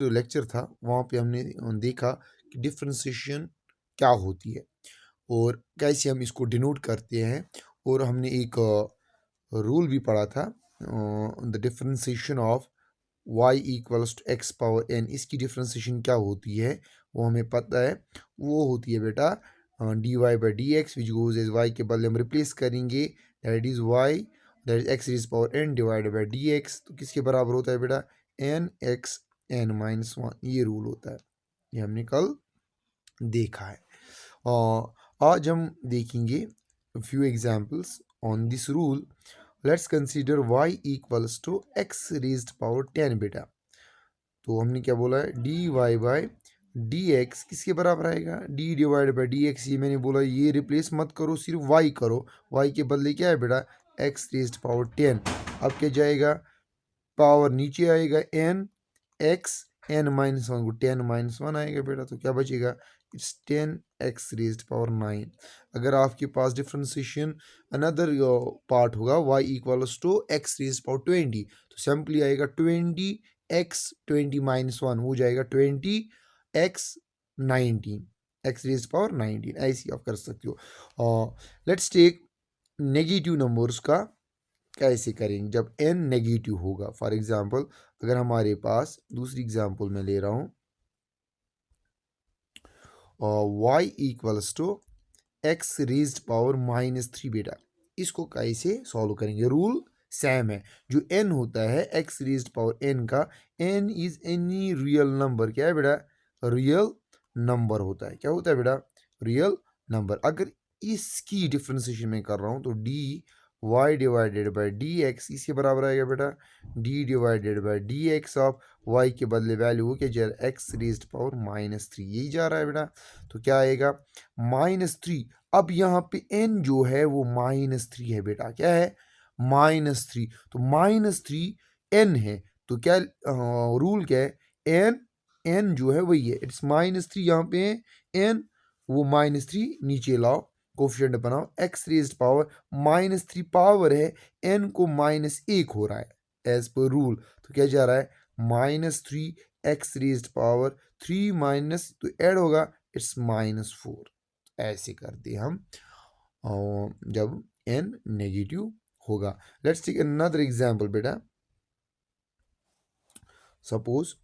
जो लेक्चर था वहाँ पे हमने देखा कि डिफरेंशिएशन क्या होती है और कैसे हम इसको डिनोट करते हैं। और हमने एक रूल भी पढ़ा था, the differentiation of y equals to x power n। इसकी डिफरेंशिएशन क्या होती है वो हमें पता है। वो होती है बेटा d Y by D x which goes as y के बदले हम रिप्लेस करेंगे, that is y, that is x raise power n divided by D x. तो किसके बराबर होता है बेटा, n x n minus one. ये रूल होता है, ये हमने कल देखा है। और आज हम देखेंगे few examples on this rule. Let's consider y equals to x raised power 10 बेटा। तो हमने क्या बोला है, D Y by D x किसके बराबर आएगा, d divide by D x. ये मैंने बोला ये रिप्लेस मत करो, सिर्फ वाई करो। वाई के बदले क्या है बेटा, एक्स रेज्ड पावर 10। अब क्या जाएगा, पावर नीचे आएगा n x n minus one को 10 माइनस वन आएगा बेटा। तो क्या बचेगा, इट्स 10 एक्स रेज्ड पावर 9। अगर आपके पास डिफ्रेंसिएशन अनदर पार्ट होगा y equals to x raised power 20, तो सिंपली आएगा 20 एक्स 20 माइनस वन हो जाएगा 20 एक्स 19 एक्स रेज्ड पावर 19। ऐसे आप कर सकते हो। लेट्स टेक नेगेटिव नंबर्स का कैसे करेंगे जब n नेगेटिव होगा। फॉर एग्जांपल अगर हमारे पास दूसरी एग्जांपल मैं ले रहा हूँ, y equals to x raised power -3 बेटा। इसको कैसे सॉल्व करेंगे, रूल सेम है। जो n होता है एक्स रेज्ड पावर n का, n is any real number. क्या है बेटा, रियल नंबर होता है। क्या होता है बेटा, रियल नंबर। अगर इसकी डिफ्रेंसिएशन में कर रहा हूँ तो d y divided by D x इसके बराबर आएगा बेटा, d divided by D x of y के बदले वैल्यू हो क्या जा एक्स रेज्ड पावर -3, यही जा रहा है बेटा। तो क्या आएगा, -3। अब यहाँ पे n जो है वो -3 है बेटा। क्या है, -3। तो -3 n है, तो क्या रूल क्या है, n जो है वही है, इट्स -3 यहाँ पे है, n वो -3 नीचे लाओ, कोफिशिएंट बनाओ, एक्स रेज्ड पावर -3 पावर है, n को -1 हो रहा है एज पर रूल। तो क्या जा रहा है, -3 एक्स रेज्ड पावर 3 माइनस, तो ऐड होगा इट्स -4। ऐसे करते हम जब n नेगेटिव होगा। लेट्स टेक अनदर एग्जांपल बेटा। सपोज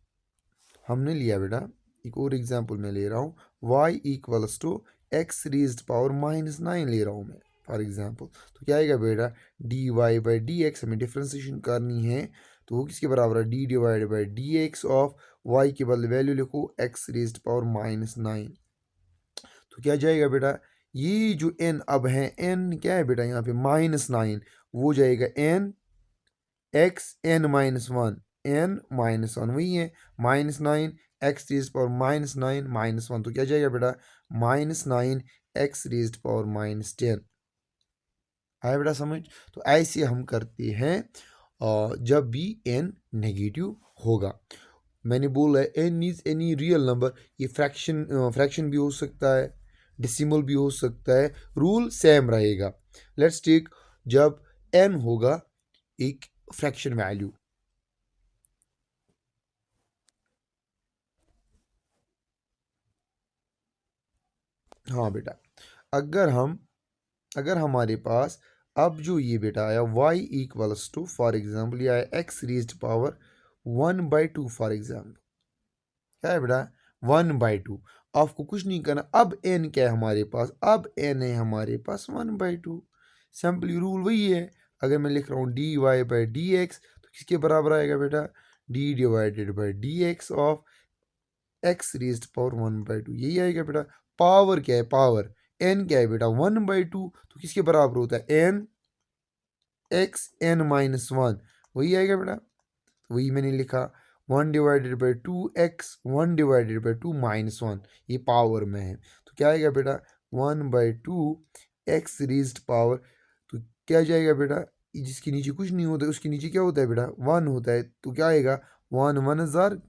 हमने लिया बेटा, एक और एग्जांपल मैं ले रहा हूँ, y equals to x raised power -9 ले रहा हूँ मैं फॉर एग्जांपल। तो क्या आएगा बेटा, d Y by D x हमें डिफ्रेंसिएशन करनी है, तो वो किसके बराबर है, d divide by D x of y के बदले वैल्यू लिखो एक्स रेज्ड पावर -9। तो क्या जाएगा बेटा, ये जो n अब है, n क्या है बेटा यहाँ पे -9, वो जाएगा n एक्स n -1, n -1 वही है, -9 एक्स रेज्ड पावर -9 -1। तो क्या जाएगा बेटा, -9 एक्स रेज्ड पावर -10। आया बेटा समझ। तो ऐसे हम करते हैं जब भी n नेगेटिव होगा। मैंने बोला है n is any real number. ये फ्रैक्शन भी हो सकता है, डिसिमल भी हो सकता है, रूल सेम रहेगा। लेट्स टेक जब n होगा एक फ्रैक्शन वैल्यू। हाँ बेटा, अगर हमारे पास अब जो ये बेटा आया y equals to, for example ये आया x raised power 1/2 for example. क्या है बेटा, 1/2। आपको कुछ नहीं करना। अब n क्या है हमारे पास, अब n है हमारे पास 1/2। सिंपली रूल वही है। अगर मैं लिख रहा हूँ d Y by D x, तो किसके बराबर आएगा बेटा, d divided by D x of x raised power 1/2, यही आएगा बेटा। पावर क्या है, पावर n क्या है बेटा, 1/2, तो किसके बराबर होता है, n एक्स n -1, वही आएगा बेटा। वही मैंने लिखा 1/2 x 1/2 -1, ये पावर में है। तो क्या आएगा बेटा, 1/2 एक्स रेज्ड पावर। तो क्या जाएगा बेटा, जिसके नीचे कुछ नहीं होता उसके नीचे क्या होता है बेटा, 1 होता है। तो क्या आएगा, 1 1 हजार,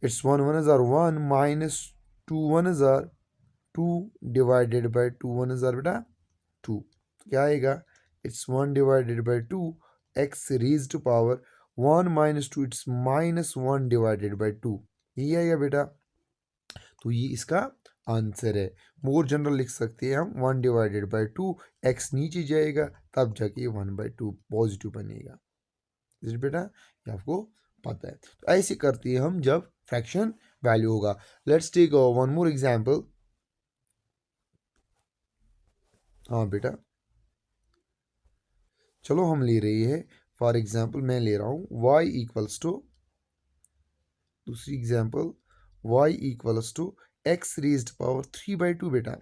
इट्स 1 1 हजार 1 माइनस 2 1 हजार 2 डिवाइडेड बाई 2 1 हजार बेटा 2। क्या आएगा, it's 1/2 x raised power 1 minus two it's -1 divided by 2, यही आएगा बेटा। तो ये इसका आंसर है। मोर जनरल लिख सकते हैं हम 1 डिवाइडेड बाई 2, एक्स नीचे जाएगा तब जाके 1/2 पॉजिटिव बनेगा। इस बेटा ये आपको पता है। तो ऐसे करते हैं हम जब फ्रैक्शन वैल्यू होगा। Let's take one more example. हाँ बेटा, चलो हम ले रहे हैं फॉर एग्जांपल, मैं ले रहा हूँ y इक्वल्स टू, दूसरी example y equals to x raised power 3/2 बेटा।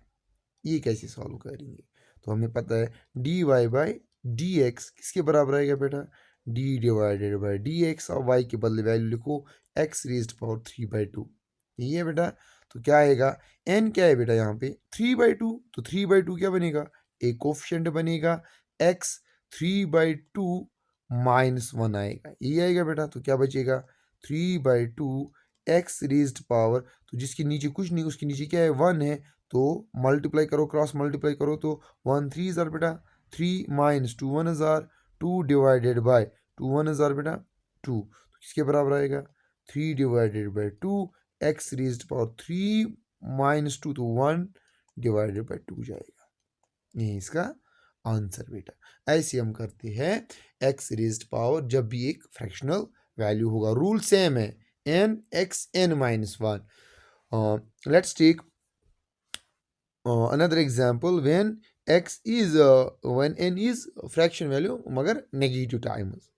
ये कैसे सॉल्व करेंगे? तो हमें पता है D Y by D x किसके बराबर आएगा बेटा? D divided by D x, और वाई के बदले वैल्यू लिखो एक्स रेज्ड पावर 3/2, यही है बेटा। तो क्या आएगा? एन क्या है बेटा यहाँ पे? 3/2, तो 3/2 क्या बनेगा? एक कोफिशिएंट बनेगा एक्स, 3/2 -1 आएगा, यही आएगा बेटा। तो क्या बचेगा? 3/2 एक्स रेज्ड पावर, तो जिसके नीचे कुछ नहीं, उसके नीचे क्या है? 1 है, तो मल्टीप्लाई करो, क्रॉस मल्टीप्लाई करो, तो 1 3 हज़ार बेटा, 3 माइनस 2 1,000, 2 डिवाइडेड बाय 2 1,000 बेटा 2, तो किसके बराबर आएगा? 3 divided by 2 x raised power 3 minus 2, तो 1 डिवाइडेड बाय 2 जाएगा, ये इसका आंसर बेटा। ऐसे हम करते हैं एक्स रेज्ड पावर जब भी एक फ्रैक्शनल वैल्यू होगा। रूल सेम है, n x n minus 1। Let's take another example when x is when n is fraction value मगर नेगेटिव टाइम्स।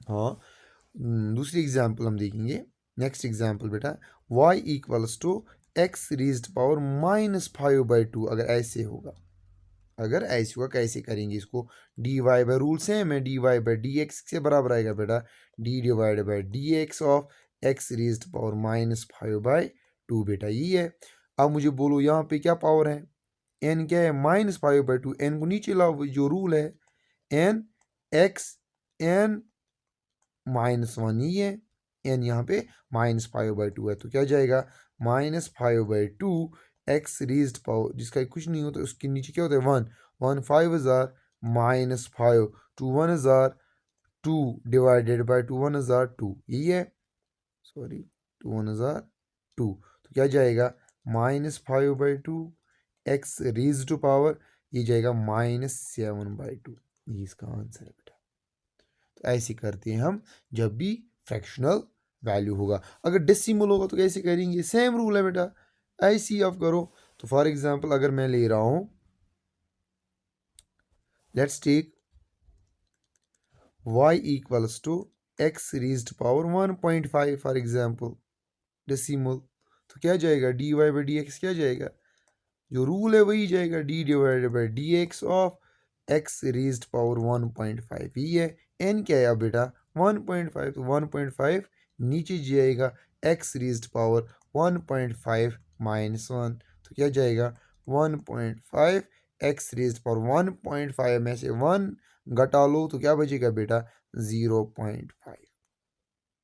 हाँ, दूसरी एग्जांपल हम देखेंगे। नेक्स्ट एग्जांपल बेटा, y equals to x raised power -5/2। अगर ऐसे होगा, अगर ऐसे होगा कैसे करेंगे इसको? D Y by, rule same है, D Y by D X से बराबर आएगा बेटा D divide by D x of x raised power -5/2 बेटा, यही है। अब मुझे बोलो यहाँ पे क्या पावर है? एन क्या है? -5/2, एन को नीचे लाओ, जो रूल है एन एक्स एन -1 ही है, एन यहाँ पे -5/2 है, तो क्या जाएगा? -5/2 एक्स रेज्ड पावर, जिसका कुछ नहीं होता उसके नीचे क्या होता है? 1 1 5,000 -5 2 1,000 2 डिवाइडेड बाई 2 1,000 2, यही है। सॉरी, 2 1,000 2, तो क्या जाएगा? -5/2 एक्स रेज टू पावर, ये जाएगा -7/2, ये इसका आंसर है बेटा। तो ऐसे करते हैं हम जब भी फ्रैक्शनल वैल्यू होगा। अगर डेसिमल होगा तो कैसे करेंगे? सेम रूल है बेटा, ऐसे ही आप करो। तो फॉर एग्जांपल अगर मैं ले रहा हूं, let's take y equals to x raised power 1.5 for example, decimal, तो क्या जाएगा? D Y by D x क्या जाएगा? जो रूल है वही जाएगा, d divided by D x of x raised power 1.5, ही है। एन क्या है अब बेटा? 1.5, तो 1.5 नीचे जाएगा, एक्स रेज्ड पावर 1.5 -1, तो क्या जाएगा? 1.5 एक्स रेज्ड पावर 1.5 में से 1 घटा लो तो क्या बचेगा बेटा? 0.5।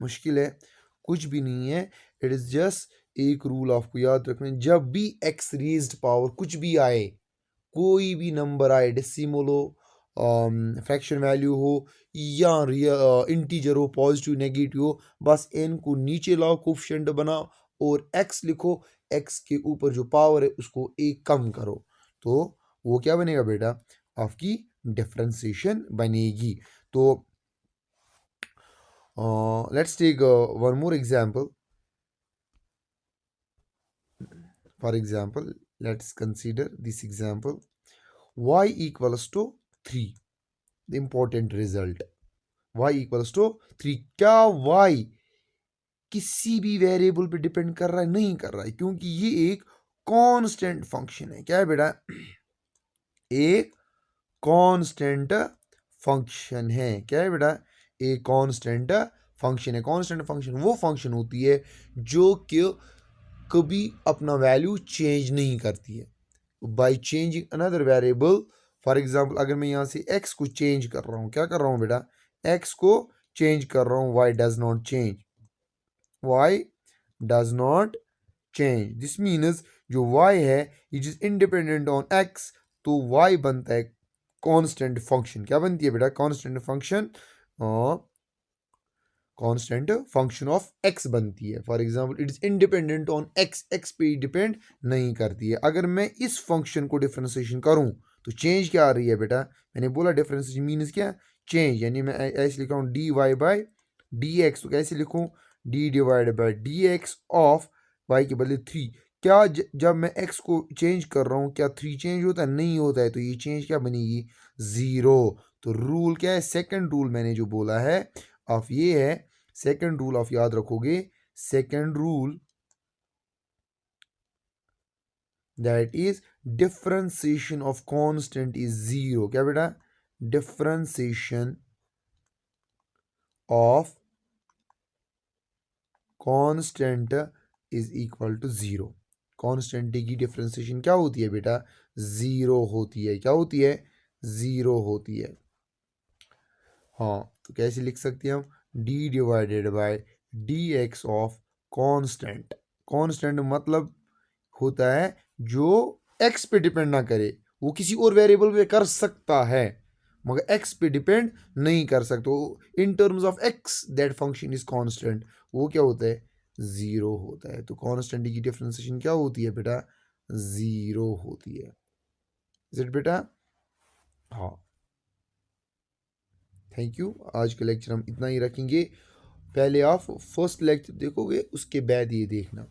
मुश्किल है? कुछ भी नहीं है, इट इज़ जस्ट एक रूल आपको याद रखना है, जब भी एक्स रेज्ड पावर कुछ भी आए, कोई भी नंबर आए, डेसिमल हो, फ्रैक्शन वैल्यू हो, या रियल इंटीजर हो, पॉजिटिव नेगेटिव हो, बस एन को नीचे लाओ, कोफिशिएंट बनाओ और एक्स लिखो, एक्स के ऊपर जो पावर है उसको एक कम करो, तो वो क्या बनेगा बेटा? आपकी डिफरेंशिएशन बनेगी। तो let's take one more example. For example, let's consider this example. Y equals to 3. The important result. Y equals to 3. क्या Y किसी भी वेरिएबल पे डिपेंड कर रहा है? नहीं कर रहा है, क्योंकि ये एक कांस्टेंट फंक्शन है। क्या है बेटा? एक कांस्टेंट फंक्शन है। क्या है बेटा? एक कांस्टेंट फंक्शन है। कांस्टेंट फंक्शन वो फंक्शन होती है जो कि कभी अपना वैल्यू चेंज नहीं करती है। By changing another variable, for example अगर मैं यहाँ से x को चेंज कर रहा हूँ, क्या कर रहा हूँ बेटा? x को चेंज कर रहा हूँ, y does not change, y does not change. This means जो y है it is independent on x, तो y बनता है कांस्टेंट फंक्शन क्या बनती है बेटा? कांस्टेंट फंक्शन ऑफ एक्स बनती है। For example it is independent on x, x पे डिपेंड नहीं करती है। अगर मैं इस फंक्शन को डिफरेंशिएशन करूं तो चेंज क्या आ रही है बेटा? मैंने बोला डिफरेंशिएशन मीन्स क्या? चेंज। यानी मैं ऐसे लिख रहा हूँ d Y by D x, तो कैसे लिखूं? D divide by D x of y के बदले 3। क्या जब मैं एक्स को चेंज कर रहा हूँ क्या 3 चेंज होता है? नहीं होता है, तो ये चेंज क्या बनेगी? 0। तो रूल क्या है? सेकंड रूल मैंने जो बोला है ऑफ ये है, सेकंड रूल ऑफ, याद रखोगे, second rule that is differentiation of constant is 0। क्या बेटा? Differentiation of constant is equal to 0। Constant की डिफरेंशिएशन क्या होती है बेटा? 0 होती है। क्या होती है? 0 होती है। हाँ, तो कैसे लिख सकते हैं हम? D divided by D x of constant. Constant मतलब होता है जो एक्स पे डिपेंड ना करे, वो किसी और वेरिएबल पे कर सकता है मगर एक्स पे डिपेंड नहीं कर सकता। In terms of x that function is constant, वो क्या होता है? 0 होता है। तो कांस्टेंट की डिफरेंशिएशन क्या होती है बेटा? 0 होती है। इज इट बेटा? हाँ, थैंक यू। आज का लेक्चर हम इतना ही रखेंगे। पहले आप फर्स्ट लेक्चर देखोगे, उसके बाद ये देखना।